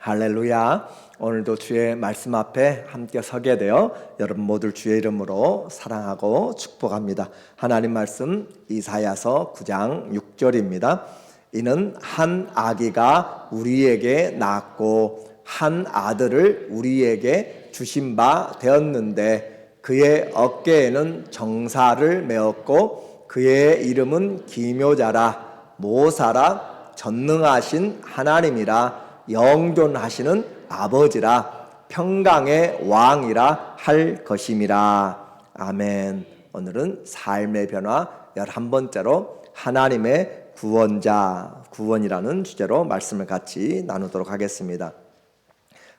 할렐루야. 오늘도 주의 말씀 앞에 함께 서게 되어 여러분 모두 주의 이름으로 사랑하고 축복합니다. 하나님 말씀 이사야서 9장 6절입니다. 이는 한 아기가 우리에게 낳았고 한 아들을 우리에게 주신 바 되었는데 그의 어깨에는 정사를 메었고 그의 이름은 기묘자라 모사라 전능하신 하나님이라 영존하시는 아버지라 평강의 왕이라 할 것임이라. 아멘. 오늘은 삶의 변화 11번째로 하나님의 구원이라는 주제로 말씀을 같이 나누도록 하겠습니다.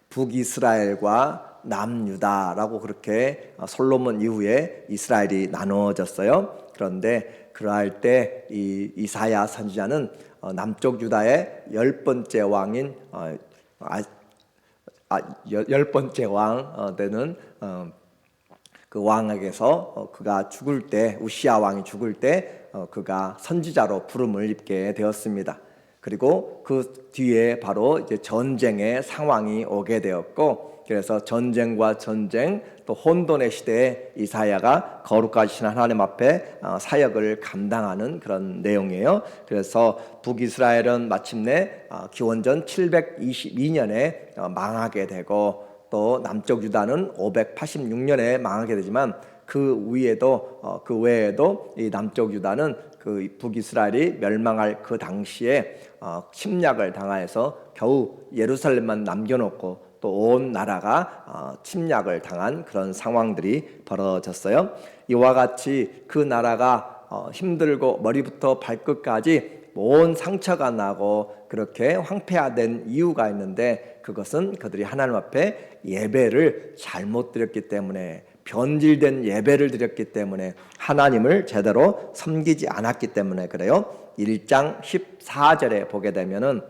북이스라엘과 남유다라고 그렇게 솔로몬 이후에 이스라엘이 나누어졌어요. 그런데 그러할 때 이 이사야 선지자는 남쪽 유다의 10번째 왕인 10번째 왕 되는 그 왕에게서 그가 죽을 때, 우시야 왕이 죽을 때 그가 선지자로 부름을 입게 되었습니다. 그리고 그 뒤에 바로 이제 전쟁의 상황이 오게 되었고, 그래서 전쟁과 전쟁 또 혼돈의 시대에 이사야가 거룩하신 하나님 앞에 사역을 감당하는 그런 내용이에요. 그래서 북이스라엘은 마침내 기원전 722년에 망하게 되고, 또 남쪽 유다는 586년에 망하게 되지만 그 외에도 이 남쪽 유다는 그 북이스라엘이 멸망할 그 당시에 침략을 당하여서 겨우 예루살렘만 남겨놓고 또 온 나라가 침략을 당한 그런 상황들이 벌어졌어요. 이와 같이 그 나라가 힘들고 머리부터 발끝까지 온 상처가 나고 그렇게 황폐화된 이유가 있는데, 그것은 그들이 하나님 앞에 예배를 잘못 드렸기 때문에, 변질된 예배를 드렸기 때문에, 하나님을 제대로 섬기지 않았기 때문에 그래요. 1장 14절에 보게 되면은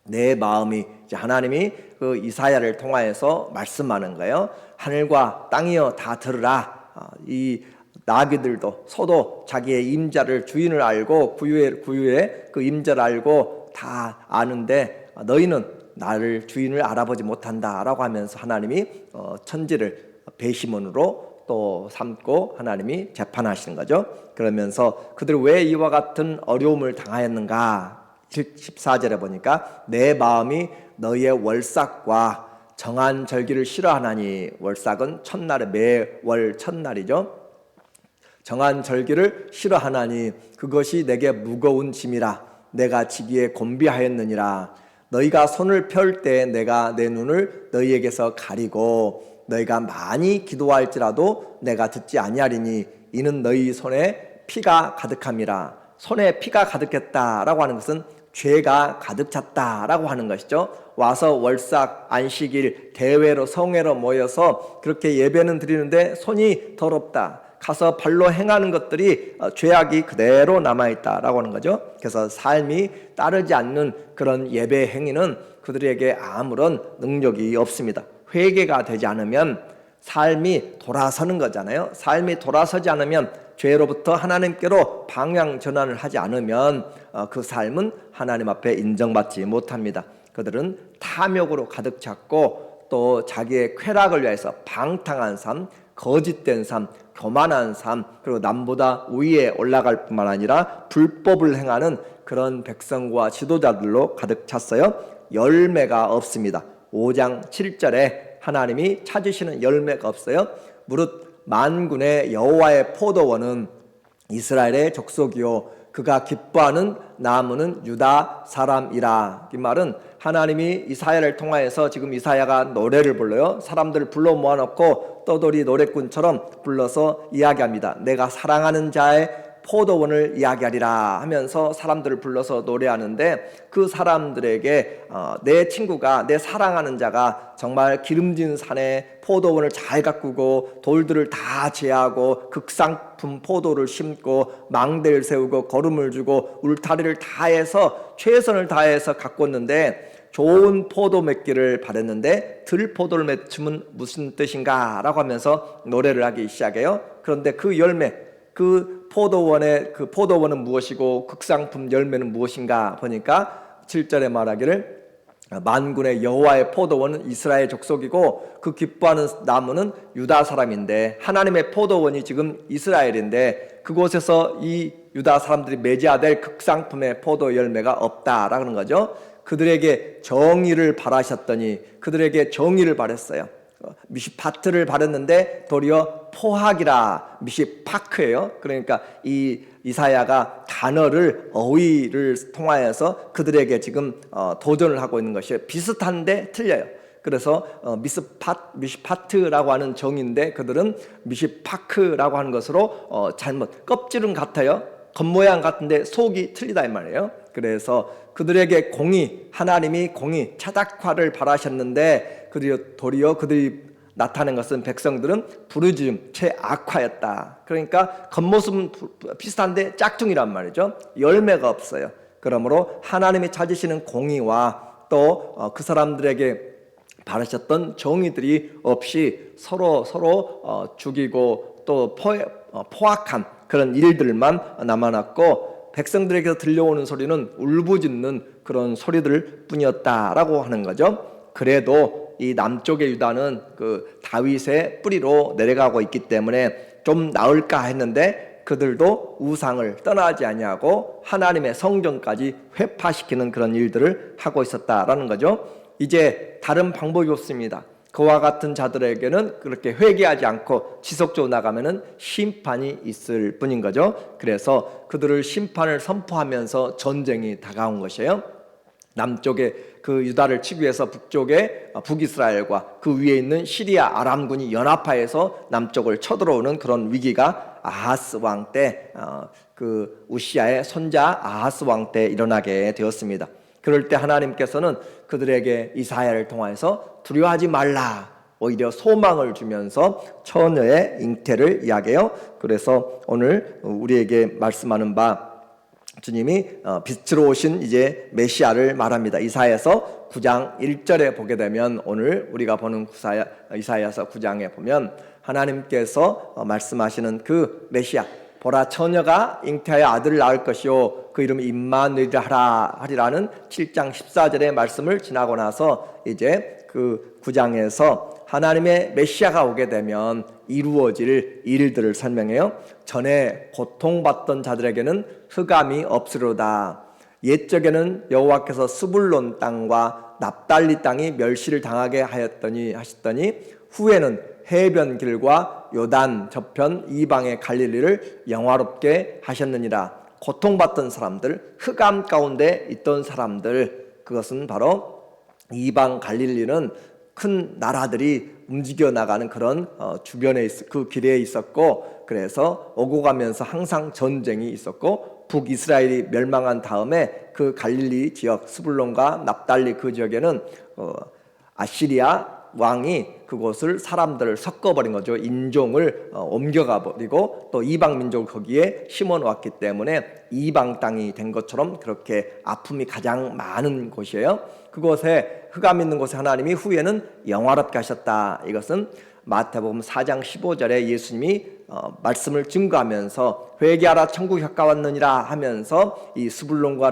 내 마음이, 이제 하나님이 그 이사야를 통하여서 말씀하는 거예요. 하늘과 땅이여 다 들으라. 이 나귀들도 소도 자기의 임자를 주인을 알고 구유의 그 임자를 알고 다 아는데 너희는 나를 주인을 알아보지 못한다라고 하면서 하나님이 천지를 배심원으로 또 삼고 하나님이 재판하시는 거죠. 그러면서 그들이 왜 이와 같은 어려움을 당하였는가? 14절에 보니까 내 마음이 너희의 월삭과 정한 절기를 싫어하나니, 월삭은 첫날에 매월 첫날이죠. 정한 절기를 싫어하나니 그것이 내게 무거운 짐이라 내가 지기에 곤비하였느니라. 너희가 손을 펼 때 내가 내 눈을 너희에게서 가리고 너희가 많이 기도할지라도 내가 듣지 아니하리니 이는 너희 손에 피가 가득함이라. 손에 피가 가득했다라고 하는 것은 죄가 가득 찼다라고 하는 것이죠. 와서 월삭, 안식일, 대회로 성회로 모여서 그렇게 예배는 드리는데 손이 더럽다. 가서 발로 행하는 것들이 죄악이 그대로 남아있다라고 하는 거죠. 그래서 삶이 따르지 않는 그런 예배 행위는 그들에게 아무런 능력이 없습니다. 회개가 되지 않으면 삶이 돌아서는 거잖아요. 삶이 돌아서지 않으면, 죄로부터 하나님께로 방향 전환을 하지 않으면 그 삶은 하나님 앞에 인정받지 못합니다. 그들은 탐욕으로 가득 찼고 또 자기의 쾌락을 위해서 방탕한 삶, 거짓된 삶, 교만한 삶, 그리고 남보다 위에 올라갈 뿐만 아니라 불법을 행하는 그런 백성과 지도자들로 가득 찼어요. 열매가 없습니다. 5장 7절에 하나님이 찾으시는 열매가 없어요. 무릇 만군의 여호와의 포도원은 이스라엘의 족속이요 그가 기뻐하는 나무는 유다 사람이라. 이 말은 하나님이 이사야를 통하여서 지금 이사야가 노래를 불러요. 사람들을 불러 모아놓고 떠돌이 노래꾼처럼 불러서 이야기합니다. 내가 사랑하는 자의 포도원을 이야기하리라 하면서 사람들을 불러서 노래하는데, 그 사람들에게 내 친구가, 내 사랑하는 자가 정말 기름진 산에 포도원을 잘 가꾸고 돌들을 다 제하고 극상품 포도를 심고 망대를 세우고 거름을 주고 울타리를 다 해서 최선을 다해서 가꿨는데 좋은 포도 맺기를 바랬는데 들포도를 맺으면 무슨 뜻인가 라고 하면서 노래를 하기 시작해요. 그런데 그 열매, 그 포도원은 무엇이고 극상품 열매는 무엇인가 보니까 7절에 말하기를 만군의 여호와의 포도원은 이스라엘 족속이고 그 기뻐하는 나무는 유다 사람인데, 하나님의 포도원이 지금 이스라엘인데 그곳에서 이 유다 사람들이 맺어야 될 극상품의 포도 열매가 없다라는 거죠. 그들에게 정의를 바라셨더니 그들에게 정의를 바랬어요. 미시파트를 바랬는데 도리어 포학이라 미시파크예요. 그러니까 이 이사야가 단어를, 어휘를 통하여서 그들에게 지금 도전을 하고 있는 것이에요. 비슷한데 틀려요. 그래서 미시파트라고 하는 정의인데 그들은 미시파크라고 하는 것으로 잘못, 껍질은 같아요. 겉모양 같은데 속이 틀리다 이 말이에요. 그래서 그들에게 공의, 하나님이 공의, 차닥화를 바라셨는데 도리어 그들이 나타낸 것은, 백성들은 부르짖음, 최악화였다. 그러니까 겉모습은 비슷한데 짝퉁이란 말이죠. 열매가 없어요. 그러므로 하나님이 찾으시는 공의와 또 그 사람들에게 바라셨던 정의들이 없이 서로 죽이고 또 포악한 그런 일들만 남아났고, 백성들에게서 들려오는 소리는 울부짖는 그런 소리들 뿐이었다라고 하는 거죠. 그래도 이 남쪽의 유다는 그 다윗의 뿌리로 내려가고 있기 때문에 좀 나을까 했는데 그들도 우상을 떠나지 아니하고 하나님의 성전까지 회파시키는 그런 일들을 하고 있었다라는 거죠. 이제 다른 방법이 없습니다. 그와 같은 자들에게는 그렇게 회개하지 않고 지속적으로 나가면은 심판이 있을 뿐인 거죠. 그래서 그들을 심판을 선포하면서 전쟁이 다가온 것이에요. 남쪽에 그 유다를 치기 위해서 북쪽에 북이스라엘과 그 위에 있는 시리아 아람군이 연합하여서 남쪽을 쳐들어오는 그런 위기가 아하스 왕 때, 그 우시아의 손자 아하스 왕 때 일어나게 되었습니다. 그럴 때 하나님께서는 그들에게 이사야를 통해서 두려워하지 말라, 오히려 소망을 주면서 처녀의 잉태를 이야기해요. 그래서 오늘 우리에게 말씀하는 바, 주님이 빛으로 오신 이제 메시아를 말합니다. 이사야서 9장 1절에 보게 되면, 오늘 우리가 보는 이사야서 9장에 보면 하나님께서 말씀하시는 그 메시아, 보라 처녀가 잉태하여 아들을 낳을 것이요 그 이름이 임마누엘이라 하리라는 7장 14절의 말씀을 지나고 나서 이제 그 9장에서 하나님의 메시아가 오게 되면 이루어질 일들을 설명해요. 전에 고통받던 자들에게는 흑암이 없으리로다. 옛적에는 여호와께서 스불론 땅과 납달리 땅이 멸시를 당하게 하셨더니 후에는 해변길과 요단 저편 이방의 갈릴리를 영화롭게 하셨느니라. 고통받던 사람들, 흑암 가운데 있던 사람들, 그것은 바로 이방 갈릴리는 큰 나라들이 움직여 나가는 그런 주변에 그 길에 있었고, 그래서 오고 가면서 항상 전쟁이 있었고, 북이스라엘이 멸망한 다음에 그 갈릴리 지역 스불론과 납달리 그 지역에는 아시리아 왕이 그곳을 사람들을 섞어버린 거죠. 인종을 옮겨가 버리고 또 이방 민족을 거기에 심어 놓았기 때문에 이방 땅이 된 것처럼 그렇게 아픔이 가장 많은 곳이에요. 그곳에 흑암 있는 곳에 하나님이 후에는 영화롭게 하셨다. 이것은 마태복음 4장 15절에 예수님이 말씀을 증거하면서 회개하라 천국이 가까웠느니라 하면서 이 스불론과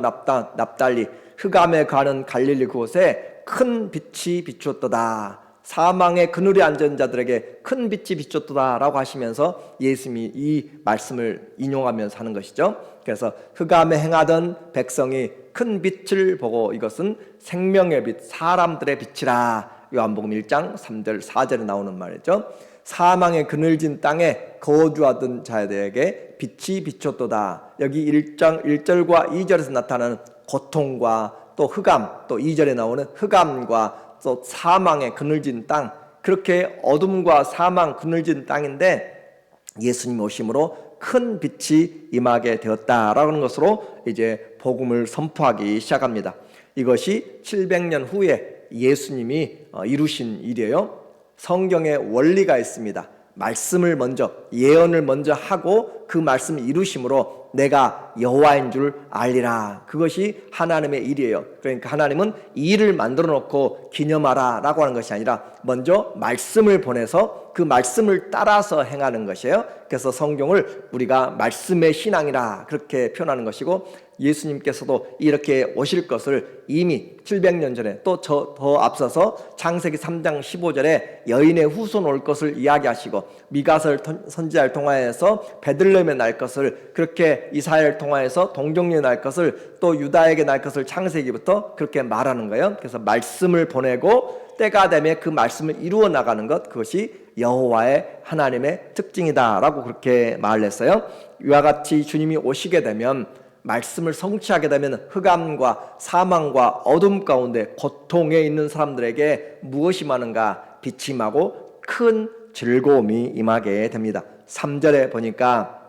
납달리 흑암에 가는 갈릴리 그곳에 큰 빛이 비추었도다. 사망의 그늘에 앉은 자들에게 큰 빛이 비추었도다 라고 하시면서 예수님이 이 말씀을 인용하면서 하는 것이죠. 그래서 흑암에 행하던 백성이 큰 빛을 보고 이것은 생명의 빛, 사람들의 빛이라. 요한복음 1장 3절 4절에 나오는 말이죠. 사망의 그늘진 땅에 거주하던 자들에게 빛이 비추었도다. 여기 1장 1절과 2절에서 나타나는 고통과 또 흑암, 또 2절에 나오는 흑암과 또 사망의 그늘진 땅, 그렇게 어둠과 사망 그늘진 땅인데 예수님 오심으로 큰 빛이 임하게 되었다라는 것으로 이제 복음을 선포하기 시작합니다. 이것이 700년 후에 예수님이 이루신 일이에요. 성경에 원리가 있습니다. 말씀을 먼저, 예언을 먼저 하고 그 말씀을 이루심으로 내가 여호와인 줄 알리라. 그것이 하나님의 일이에요. 그러니까 하나님은 이 일을 만들어 놓고 기념하라 라고 하는 것이 아니라 먼저 말씀을 보내서 그 말씀을 따라서 행하는 것이에요. 그래서 성경을 우리가 말씀의 신앙이라 그렇게 표현하는 것이고, 예수님께서도 이렇게 오실 것을 이미 700년 전에 또 더 앞서서 창세기 3장 15절에 여인의 후손 올 것을 이야기하시고 미가서 선지자를 통하여서 베들레헴에 날 것을, 그렇게 이사야를 통하여서 동정녀에 날 것을, 또 유다에게 날 것을 창세기부터 그렇게 말하는 거예요. 그래서 말씀을 보내고 때가 되면 그 말씀을 이루어 나가는 것, 그것이 여호와의 하나님의 특징이다라고 그렇게 말했어요. 이와 같이 주님이 오시게 되면, 말씀을 성취하게 되면 흑암과 사망과 어둠 가운데 고통에 있는 사람들에게 무엇이 많은가? 빛이 임하고 큰 즐거움이 임하게 됩니다. 3절에 보니까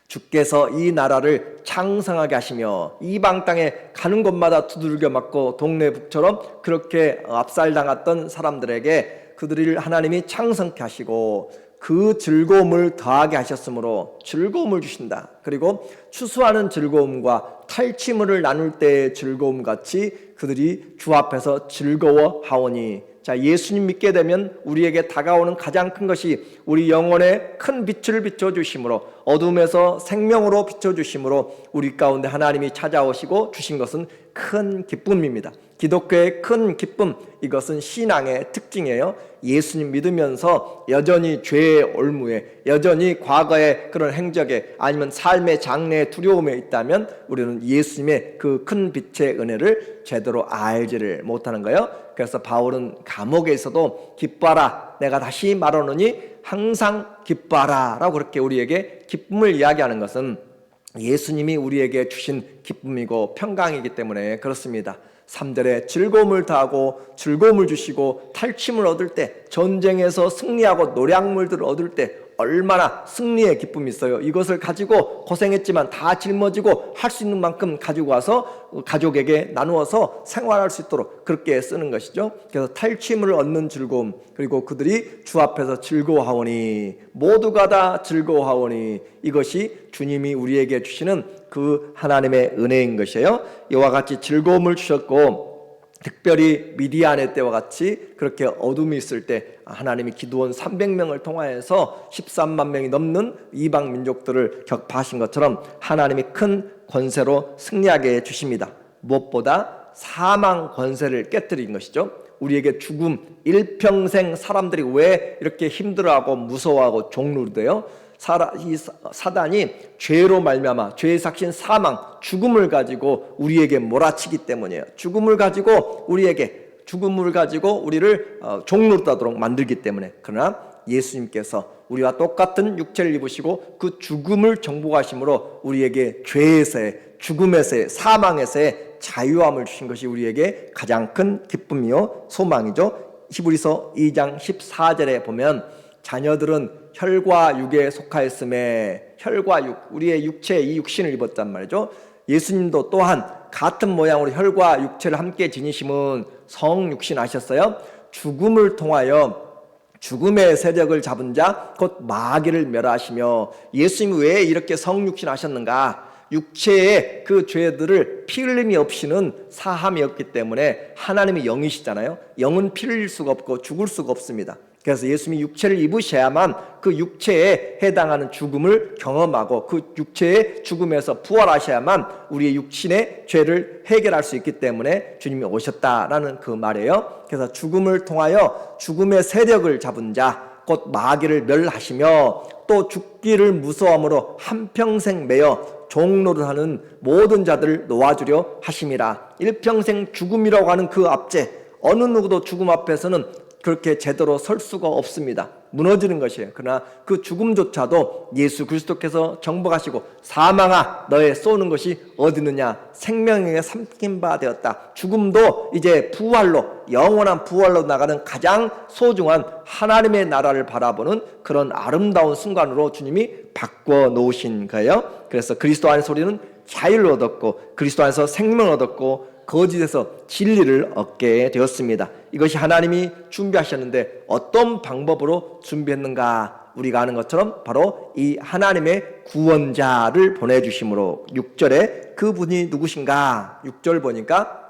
주께서 이 나라를 창성하게 하시며 이방 땅에 가는 곳마다 두들겨 맞고 동네 북처럼 그렇게 압살당했던 사람들에게 그들을 하나님이 창성케 하시고 그 즐거움을 더하게 하셨으므로 즐거움을 주신다. 그리고 추수하는 즐거움과 탈취물을 나눌 때의 즐거움 같이 그들이 주 앞에서 즐거워하오니. 자, 예수님 믿게 되면 우리에게 다가오는 가장 큰 것이 우리 영혼에 큰 빛을 비춰주심으로, 어둠에서 생명으로 비춰주심으로 우리 가운데 하나님이 찾아오시고 주신 것은 큰 기쁨입니다. 기독교의 큰 기쁨, 이것은 신앙의 특징이에요. 예수님 믿으면서 여전히 죄의 올무에, 여전히 과거의 그런 행적에, 아니면 삶의 장래의 두려움에 있다면 우리는 예수님의 그 큰 빛의 은혜를 제대로 알지를 못하는 거예요. 그래서 바울은 감옥에 있어도 기뻐하라, 내가 다시 말하노니 항상 기뻐하라 라고 그렇게 우리에게 기쁨을 이야기하는 것은 예수님이 우리에게 주신 기쁨이고 평강이기 때문에 그렇습니다. 3절에 즐거움을 더하고 즐거움을 주시고 탈취물 얻을 때, 전쟁에서 승리하고 노량물들을 얻을 때 얼마나 승리의 기쁨이 있어요. 이것을 가지고 고생했지만 다 짊어지고 할 수 있는 만큼 가지고 와서 가족에게 나누어서 생활할 수 있도록 그렇게 쓰는 것이죠. 그래서 탈취물을 얻는 즐거움, 그리고 그들이 주 앞에서 즐거워하오니, 모두가 다 즐거워하오니, 이것이 주님이 우리에게 주시는 그 하나님의 은혜인 것이에요. 이와 같이 즐거움을 주셨고, 특별히 미디안의 때와 같이 그렇게 어둠이 있을 때 하나님이 기드온 300명을 통하여서 13만 명이 넘는 이방 민족들을 격파하신 것처럼 하나님이 큰 권세로 승리하게 해주십니다. 무엇보다 사망 권세를 깨뜨린 것이죠. 우리에게 죽음, 일평생 사람들이 왜 이렇게 힘들어하고 무서워하고 종루돼요? 이 사단이 죄로 말미암아 죄의 삭신 사망, 죽음을 가지고 우리에게 몰아치기 때문이에요. 죽음을 가지고 우리를 종노릇하도록 만들기 때문에. 그러나 예수님께서 우리와 똑같은 육체를 입으시고 그 죽음을 정복하심으로 우리에게 죄에서의, 죽음에서의, 사망에서의 자유함을 주신 것이 우리에게 가장 큰 기쁨이요 소망이죠. 히브리서 2장 14절에 보면 자녀들은 혈과 육에 속하였음에, 혈과 육, 우리의 육체, 이 육신을 입었단 말이죠. 예수님도 또한 같은 모양으로 혈과 육체를 함께 지니심은 성육신 하셨어요. 죽음을 통하여 죽음의 세력을 잡은 자 곧 마귀를 멸하시며, 예수님이 왜 이렇게 성육신 하셨는가? 육체의 그 죄들을 피 흘림이 없이는 사함이 없기 때문에. 하나님이 영이시잖아요. 영은 피 흘릴 수가 없고 죽을 수가 없습니다. 그래서 예수님이 육체를 입으셔야만 그 육체에 해당하는 죽음을 경험하고 그 육체의 죽음에서 부활하셔야만 우리의 육신의 죄를 해결할 수 있기 때문에 주님이 오셨다라는 그 말이에요. 그래서 죽음을 통하여 죽음의 세력을 잡은 자 곧 마귀를 멸하시며, 또 죽기를 무서워함으로 한평생 매여 종노릇하는 모든 자들을 놓아주려 하심이라. 일평생 죽음이라고 하는 그 압제, 어느 누구도 죽음 앞에서는 그렇게 제대로 설 수가 없습니다. 무너지는 것이에요. 그러나 그 죽음조차도 예수 그리스도께서 정복하시고, 사망아 너의 쏘는 것이 어디 있느냐, 생명에게 삼킨 바 되었다. 죽음도 이제 부활로, 영원한 부활로 나가는 가장 소중한 하나님의 나라를 바라보는 그런 아름다운 순간으로 주님이 바꿔 놓으신 거예요. 그래서 그리스도 안에서 우리는 자유를 얻었고, 그리스도 안에서 생명을 얻었고, 거짓에서 진리를 얻게 되었습니다. 이것이 하나님이 준비하셨는데 어떤 방법으로 준비했는가? 우리가 아는 것처럼 바로 이 하나님의 구원자를 보내주심으로. 6절에 그분이 누구신가? 6절 보니까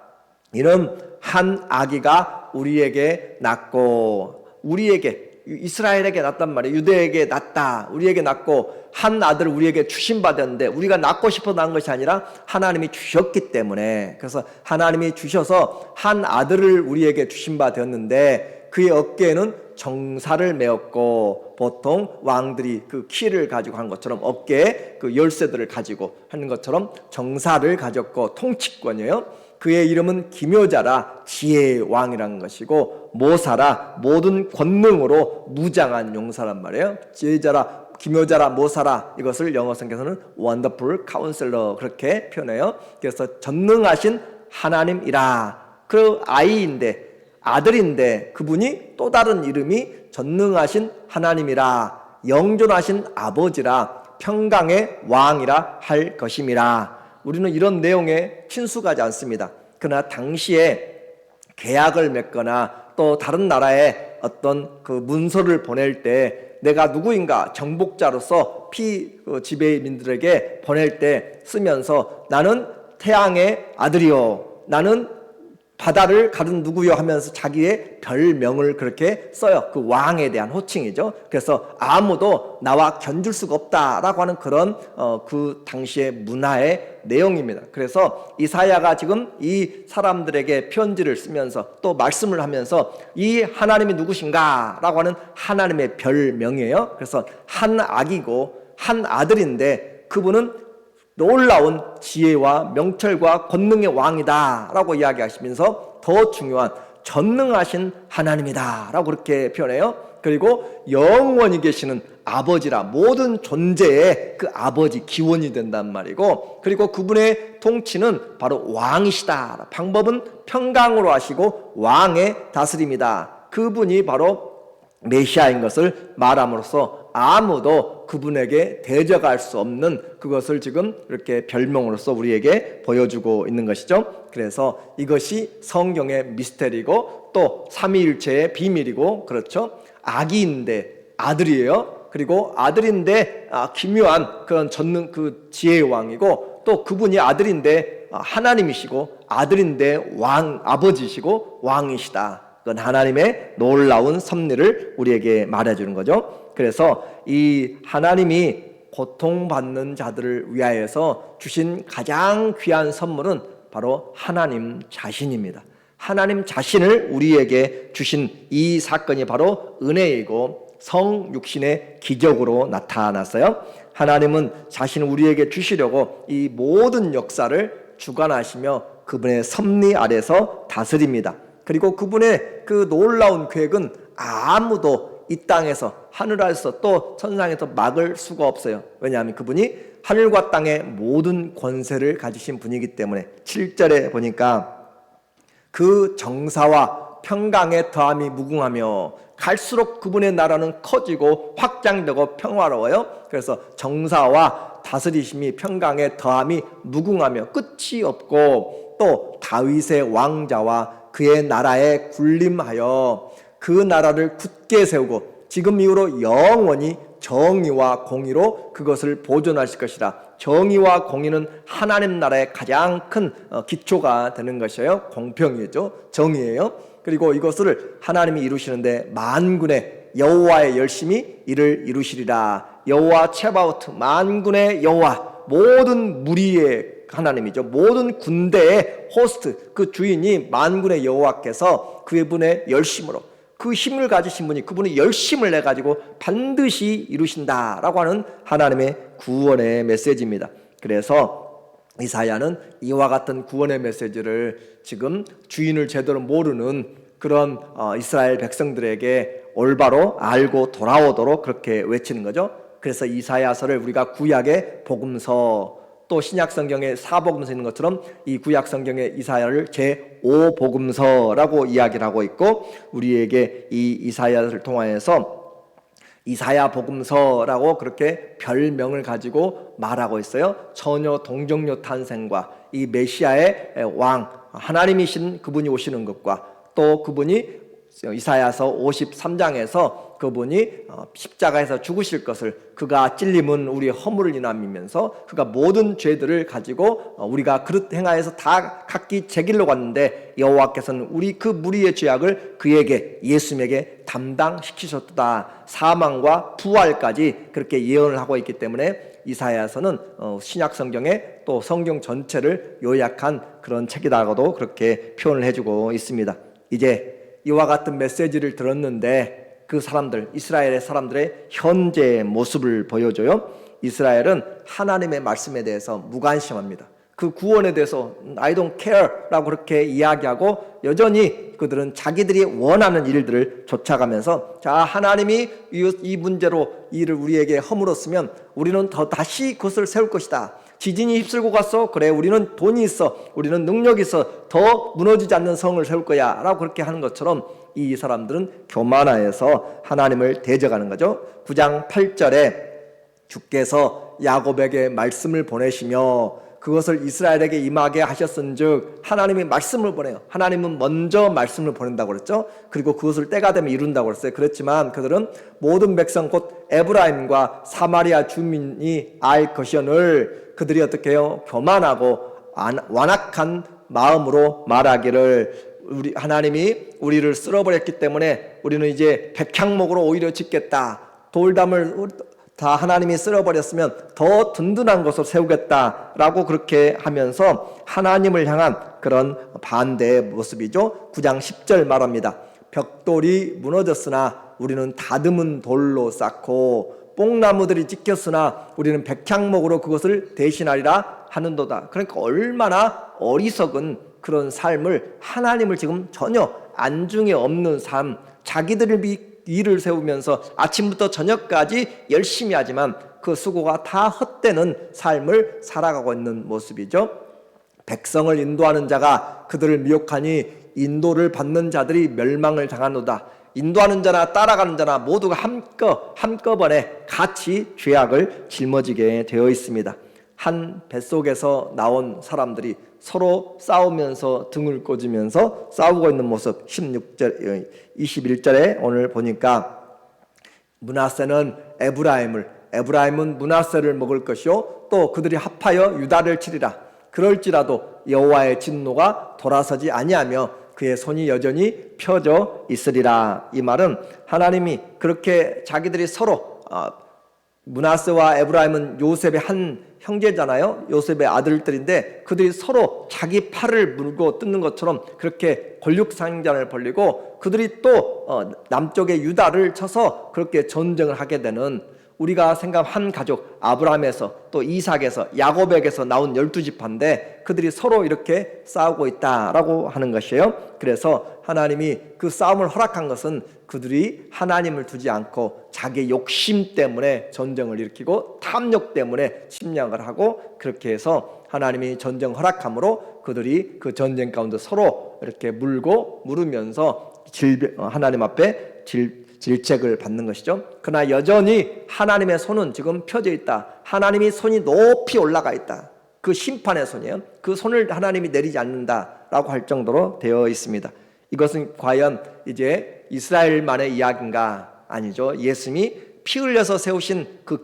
이는 한 아기가 우리에게 낳고, 우리에게 이스라엘에게 낳았단 말이에요. 유대에게 낳았다. 우리에게 낳고 한 아들을 우리에게 주신받았는데 우리가 낳고 싶어 낳은 것이 아니라 하나님이 주셨기 때문에, 그래서 하나님이 주셔서 한 아들을 우리에게 주신받았는데 그의 어깨에는 정사를 메었고, 보통 왕들이 그 키를 가지고 한 것처럼 어깨에 그 열쇠들을 가지고 하는 것처럼 정사를 가졌고 통치권이에요. 그의 이름은 기묘자라 지혜의 왕이라는 것이고, 모사라 모든 권능으로 무장한 용사란 말이에요. 지혜자라, 기묘자라, 모사라, 이것을 영어 성경에서는 원더풀 카운셀러 그렇게 표현해요. 그래서 전능하신 하나님이라. 그 아들인데 그분이 또 다른 이름이 전능하신 하나님이라, 영존하신 아버지라, 평강의 왕이라 할 것임이라. 우리는 이런 내용에 친숙하지 않습니다. 그러나 당시에 계약을 맺거나 또 다른 나라에 어떤 그 문서를 보낼 때 내가 누구인가 정복자로서 지배민들에게 보낼 때 쓰면서 나는 태양의 아들이요, 나는 바다를 가른 누구요 하면서 자기의 별명을 그렇게 써요. 그 왕에 대한 호칭이죠. 그래서 아무도 나와 견줄 수가 없다라고 하는 그런 그 당시의 문화의 내용입니다. 그래서 이사야가 지금 이 사람들에게 편지를 쓰면서 또 말씀을 하면서 이 하나님이 누구신가라고 하는 하나님의 별명이에요. 그래서 한 아기고 한 아들인데 그분은 놀라운 지혜와 명철과 권능의 왕이다 라고 이야기하시면서 더 중요한 전능하신 하나님이다 라고 그렇게 표현해요. 그리고 영원히 계시는 아버지라, 모든 존재의 그 아버지, 기원이 된단 말이고, 그리고 그분의 통치는 바로 왕이시다. 방법은 평강으로 하시고 왕의 다스림이다. 그분이 바로 메시아인 것을 말함으로써 아무도 그분에게 대적할 수 없는 그것을 지금 이렇게 별명으로서 우리에게 보여주고 있는 것이죠. 그래서 이것이 성경의 미스테리고 또 삼위일체의 비밀이고, 그렇죠. 아기인데 아들이에요. 그리고 아들인데 기묘한 그런 전능, 그 지혜의 왕이고, 또 그분이 아들인데 하나님이시고, 아들인데 아버지시고 왕이시다. 그건 하나님의 놀라운 섭리를 우리에게 말해주는 거죠. 그래서 이 하나님이 고통받는 자들을 위하여서 주신 가장 귀한 선물은 바로 하나님 자신입니다. 하나님 자신을 우리에게 주신 이 사건이 바로 은혜이고 성육신의 기적으로 나타났어요. 하나님은 자신을 우리에게 주시려고 이 모든 역사를 주관하시며 그분의 섭리 아래서 다스립니다. 그리고 그분의 그 놀라운 계획은 아무도 이 땅에서, 하늘에서 또 천상에서 막을 수가 없어요. 왜냐하면 그분이 하늘과 땅의 모든 권세를 가지신 분이기 때문에. 7절에 보니까 그 정사와 평강의 더함이 무궁하며, 갈수록 그분의 나라는 커지고 확장되고 평화로워요. 그래서 정사와 다스리심이, 평강의 더함이 무궁하며 끝이 없고, 또 다윗의 왕자와 그의 나라에 군림하여 그 나라를 굳게 세우고 지금 이후로 영원히 정의와 공의로 그것을 보존하실 것이라. 정의와 공의는 하나님 나라의 가장 큰 기초가 되는 것이에요. 공평이죠. 정의예요. 그리고 이것을 하나님이 이루시는데 만군의 여호와의 열심히 이를 이루시리라. 여호와 체바오트, 만군의 여호와, 모든 무리의 하나님이죠. 모든 군대의 호스트, 그 주인이 만군의 여호와께서 그분의 열심으로, 그 힘을 가지신 분이 그분의 열심을 내가지고 반드시 이루신다라고 하는 하나님의 구원의 메시지입니다. 그래서 이사야는 이와 같은 구원의 메시지를 지금 주인을 제대로 모르는 그런 이스라엘 백성들에게 올바로 알고 돌아오도록 그렇게 외치는 거죠. 그래서 이사야서를 우리가 구약의 복음서, 또 신약성경의 사복음서 있는 것처럼 이 구약성경의 이사야를 제5복음서라고 이야기를 하고 있고, 우리에게 이 이사야를 통하여서 이사야 복음서라고 그렇게 별명을 가지고 말하고 있어요. 처녀 동정녀 탄생과 이 메시아의 왕, 하나님이신 그분이 오시는 것과 또 그분이 이사야서 53장에서 그분이 십자가에서 죽으실 것을, 그가 찔림은 우리의 허물을 인함이면서 그가 모든 죄들을 가지고 우리가 그릇 행하여서 다 각기 제 길로 갔는데 여호와께서는 우리 그 무리의 죄악을 그에게, 예수님에게 담당시키셨다. 사망과 부활까지 그렇게 예언을 하고 있기 때문에 이사야서는 신약 성경에 또 성경 전체를 요약한 그런 책이라고도 그렇게 표현을 해주고 있습니다. 이제 이와 같은 메시지를 들었는데 그 사람들, 이스라엘의 사람들의 현재의 모습을 보여줘요. 이스라엘은 하나님의 말씀에 대해서 무관심합니다. 그 구원에 대해서 I don't care 라고 그렇게 이야기하고 여전히 그들은 자기들이 원하는 일들을 쫓아가면서, 자, 하나님이 이 문제로 이를 우리에게 허물었으면 우리는 더 다시 그것을 세울 것이다. 지진이 휩쓸고 갔어? 그래, 우리는 돈이 있어, 우리는 능력이 있어, 더 무너지지 않는 성을 세울 거야 라고 그렇게 하는 것처럼 이 사람들은 교만하여서 하나님을 대적하는 거죠. 9장 8절에 주께서 야곱에게 말씀을 보내시며 그것을 이스라엘에게 임하게 하셨은즉, 하나님이 말씀을 보내요. 하나님은 먼저 말씀을 보낸다고 그랬죠. 그리고 그것을 때가 되면 이룬다고 그랬어요. 그렇지만 그들은 모든 백성 곧 에브라임과 사마리아 주민이 알 것이오늘, 그들이 어떻게 해요? 교만하고 완악한 마음으로 말하기를, 우리 하나님이 우리를 쓸어버렸기 때문에 우리는 이제 백향목으로 오히려 짓겠다. 돌담을 다 하나님이 쓸어버렸으면 더 든든한 것을 세우겠다라고 그렇게 하면서 하나님을 향한 그런 반대의 모습이죠. 9장 10절 말합니다. 벽돌이 무너졌으나 우리는 다듬은 돌로 쌓고 뽕나무들이 찍혔으나 우리는 백향목으로 그것을 대신하리라 하는도다. 그러니까 얼마나 어리석은 그런 삶을, 하나님을 지금 전혀 안중에 없는 삶, 자기들을 일을 세우면서 아침부터 저녁까지 열심히 하지만 그 수고가 다 헛되는 삶을 살아가고 있는 모습이죠. 백성을 인도하는 자가 그들을 미혹하니 인도를 받는 자들이 멸망을 당하노다. 인도하는 자나 따라가는 자나 모두가 한꺼번에 같이 죄악을 짊어지게 되어 있습니다. 한 뱃속에서 나온 사람들이 서로 싸우면서 등을 꽂으면서 싸우고 있는 모습, 16절, 21절에 오늘 보니까 므낫세는 에브라임은 므낫세를 먹을 것이요 또 그들이 합하여 유다를 치리라. 그럴지라도 여호와의 진노가 돌아서지 아니하며 그의 손이 여전히 펴져 있으리라. 이 말은 하나님이 그렇게 자기들이 서로, 므낫세와 에브라임은 요셉의 한 형제잖아요. 요셉의 아들들인데 그들이 서로 자기 팔을 물고 뜯는 것처럼 그렇게 권력상장을 벌리고 그들이 또 남쪽의 유다를 쳐서 그렇게 전쟁을 하게 되는, 우리가 생각한 한 가족, 아브라함에서 또 이삭에서 야곱에게서 나온 12지파인데 그들이 서로 이렇게 싸우고 있다라고 하는 것이에요. 그래서 하나님이 그 싸움을 허락한 것은 그들이 하나님을 두지 않고 자기 욕심 때문에 전쟁을 일으키고 탐욕 때문에 침략을 하고, 그렇게 해서 하나님이 전쟁 허락함으로 그들이 그 전쟁 가운데 서로 이렇게 물으면서 하나님 앞에 질책을 받는 것이죠. 그러나 여전히 하나님의 손은 지금 펴져 있다. 하나님이 손이 높이 올라가 있다. 그 심판의 손이에요. 그 손을 하나님이 내리지 않는다라고 할 정도로 되어 있습니다. 이것은 과연 이제 이스라엘만의 이야기인가? 아니죠. 예수님이 피 흘려서 세우신 그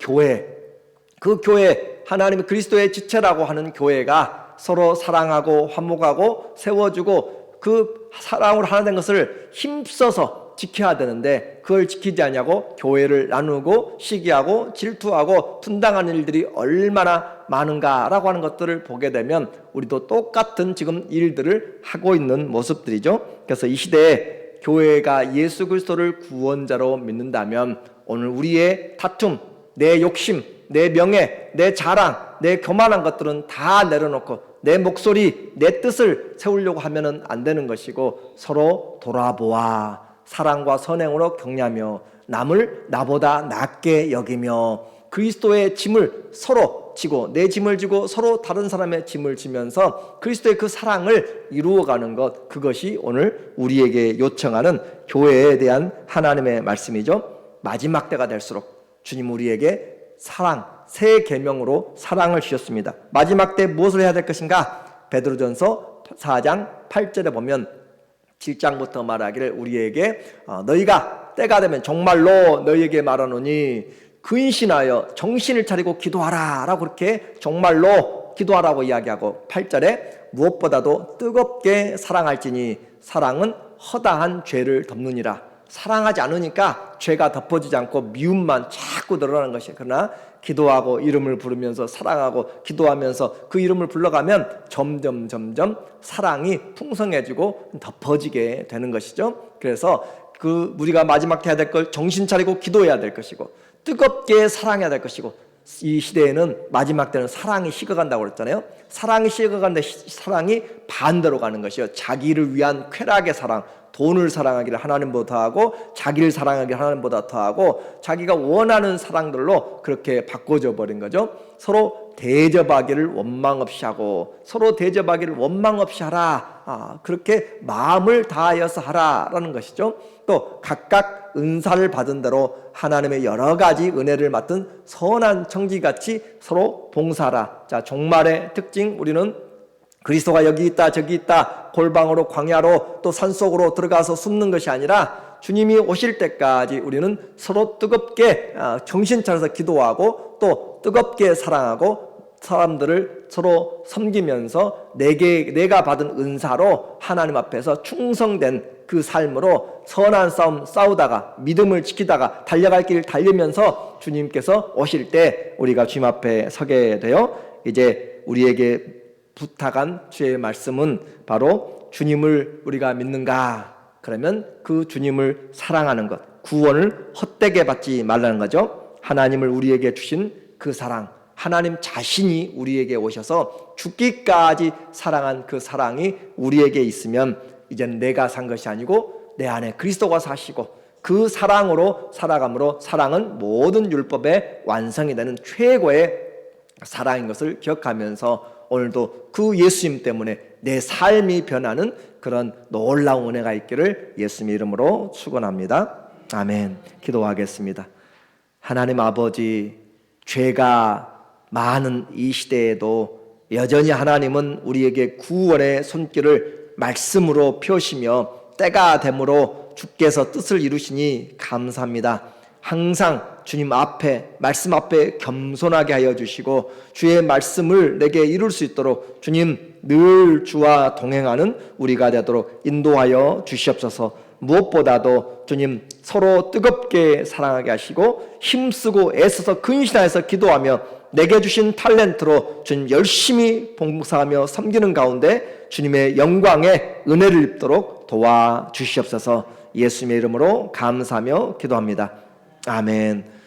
교회, 하나님의 그리스도의 지체라고 하는 교회가 서로 사랑하고 화목하고 세워주고 그 사랑으로 하나 된 것을 힘써서 지켜야 되는데 그걸 지키지 않냐고 교회를 나누고 시기하고 질투하고 분당하는 일들이 얼마나 많은가라고 하는 것들을 보게 되면 우리도 똑같은 지금 일들을 하고 있는 모습들이죠. 그래서 이 시대에 교회가 예수 그리스도를 구원자로 믿는다면 오늘 우리의 다툼, 내 욕심, 내 명예, 내 자랑, 내 교만한 것들은 다 내려놓고 내 목소리, 내 뜻을 세우려고 하면은 안 되는 것이고 서로 돌아보아 사랑과 선행으로 격려하며 남을 나보다 낮게 여기며 그리스도의 짐을 서로 지고 내 짐을 지고 서로 다른 사람의 짐을 지면서 그리스도의 그 사랑을 이루어가는 것, 그것이 오늘 우리에게 요청하는 교회에 대한 하나님의 말씀이죠. 마지막 때가 될수록 주님 우리에게 사랑, 새 계명으로 사랑을 주셨습니다. 마지막 때 무엇을 해야 될 것인가? 베드로전서 4장 8절에 보면 7장부터 말하기를 우리에게 너희가 때가 되면 정말로 너희에게 말하노니 근신하여 정신을 차리고 기도하라 라고 그렇게 정말로 기도하라고 이야기하고 8절에 무엇보다도 뜨겁게 사랑할지니 사랑은 허다한 죄를 덮느니라. 사랑하지 않으니까 죄가 덮어지지 않고 미움만 자꾸 늘어나는 것이에요. 그러나 기도하고 이름을 부르면서 사랑하고 기도하면서 그 이름을 불러가면 점점 사랑이 풍성해지고 덮어지게 되는 것이죠. 그래서 우리가 마지막 해야 될 걸 정신 차리고 기도해야 될 것이고 뜨겁게 사랑해야 될 것이고 이 시대에는 마지막 때는 사랑이 식어간다고 그랬잖아요. 사랑이 식어가는데 사랑이 반대로 가는 것이요. 자기를 위한 쾌락의 사랑, 돈을 사랑하기를 하나님보다 더하고 자기를 사랑하기를 하나님보다 더하고 자기가 원하는 사랑들로 그렇게 바꿔져 버린 거죠. 서로 대접하기를 원망 없이 하고 서로 대접하기를 원망 없이 하라. 그렇게 마음을 다하여서 하라라는 것이죠. 또 각각 은사를 받은 대로 하나님의 여러 가지 은혜를 맡은 선한 청지같이 서로 봉사하라. 자, 종말의 특징 우리는 그리스도가 여기 있다 저기 있다 골방으로 광야로 또 산속으로 들어가서 숨는 것이 아니라 주님이 오실 때까지 우리는 서로 뜨겁게 정신 차려서 기도하고 또 뜨겁게 사랑하고 사람들을 서로 섬기면서 내가 받은 은사로 하나님 앞에서 충성된 그 삶으로 선한 싸움 싸우다가 믿음을 지키다가 달려갈 길을 달리면서 주님께서 오실 때 우리가 주님 앞에 서게 되어 이제 우리에게 부탁한 주의 말씀은 바로 주님을 우리가 믿는가? 그러면 그 주님을 사랑하는 것, 구원을 헛되게 받지 말라는 거죠. 하나님을 우리에게 주신 그 사랑, 하나님 자신이 우리에게 오셔서 죽기까지 사랑한 그 사랑이 우리에게 있으면 이제는 내가 산 것이 아니고 내 안에 그리스도가 사시고 그 사랑으로 살아감으로 사랑은 모든 율법의 완성이 되는 최고의 사랑인 것을 기억하면서 오늘도 그 예수님 때문에 내 삶이 변하는 그런 놀라운 은혜가 있기를 예수님의 이름으로 축원합니다. 아멘. 기도하겠습니다. 하나님 아버지, 죄가 많은 이 시대에도 여전히 하나님은 우리에게 구원의 손길을 말씀으로 펴시며 때가 되므로 주께서 뜻을 이루시니 감사합니다. 항상 주님 앞에 말씀 앞에 겸손하게 하여 주시고 주의 말씀을 내게 이룰 수 있도록 주님 늘 주와 동행하는 우리가 되도록 인도하여 주시옵소서. 무엇보다도 주님 서로 뜨겁게 사랑하게 하시고 힘쓰고 애써서 근신하여서 기도하며 내게 주신 탤런트로 주님 열심히 봉사하며 섬기는 가운데 주님의 영광의 은혜를 입도록 도와주시옵소서. 예수님의 이름으로 감사하며 기도합니다. 아멘.